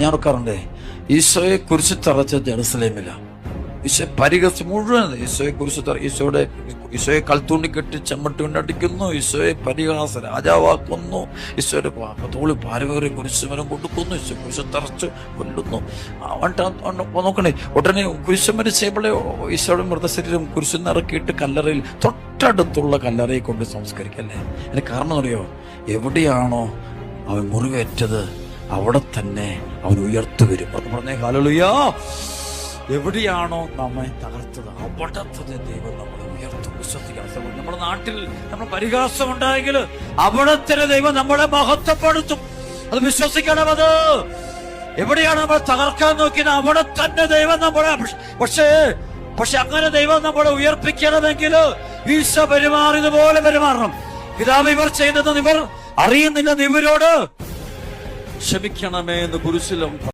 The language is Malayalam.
ഞാൻ ഓർക്കാറുണ്ട്, ഈശോയെ കുരിശിൽ തറച്ച ജെറുസലേമില ഈശോ പരിഹസിച്ച് മുഴുവൻ ഈശോയെ കുരിശ് ഈശോയെ കൽത്തൂണ്ടി കെട്ടി ചെമ്മട്ടി കൊണ്ടടിക്കുന്നു, ഈശോയെ പരിഹാസ രാജാവാക്കുന്നു, ഈശോയുടെ തോളി പാരവേറി കുരിശുമരം കൊടുക്കുന്നു, ഈശോ കുരിശ് തറച്ച് കൊല്ലുന്നു. നോക്കണേ, ഉടനെ കുരിശുമരം ചെയ്യുമ്പോഴേ ഈശോയുടെ മൃതശരീരം കുരിശിൽ നിറക്കിയിട്ട് കല്ലറയിൽ തൊട്ടടുത്തുള്ള കല്ലറയിൽ കൊണ്ട് സംസ്കരിക്കല്ലേ. അതിന് കാരണം അറിയോ? എവിടെയാണോ അവൻ മുറിവേറ്റത് അവിടെ തന്നെ അവൻ ഉയർത്തു വരും. പറഞ്ഞേ ഹല്ലേലൂയ. എവിടെയാണോ നമ്മെ തകർത്തത് അവിടെ തന്നെ ദൈവം നമ്മളെ ഉയർത്തും. വിശ്വസിക്കണം. നമ്മുടെ നാട്ടിൽ നമ്മൾ പരിഹാസം ഉണ്ടായെങ്കിൽ അവിടെ തന്നെ ദൈവം നമ്മളെ മഹത്വപ്പെടുത്തും. അത് വിശ്വസിക്കണം. അത് എവിടെയാണ് നമ്മൾ തകർക്കാൻ നോക്കിയത് അവിടെ തന്നെ ദൈവം നമ്മളെ പക്ഷെ അങ്ങനെ ദൈവം നമ്മളെ ഉയർപ്പിക്കണമെങ്കിൽ ഈശോ പെരുമാറിയതുപോലെ പെരുമാറണം. പിതാവ് ഇവർ ചെയ്യുന്നത് ഇവർ അറിയുന്നില്ല, ഇവരോട് ക്ഷമിക്കണമേ എന്ന് കുരിശിലും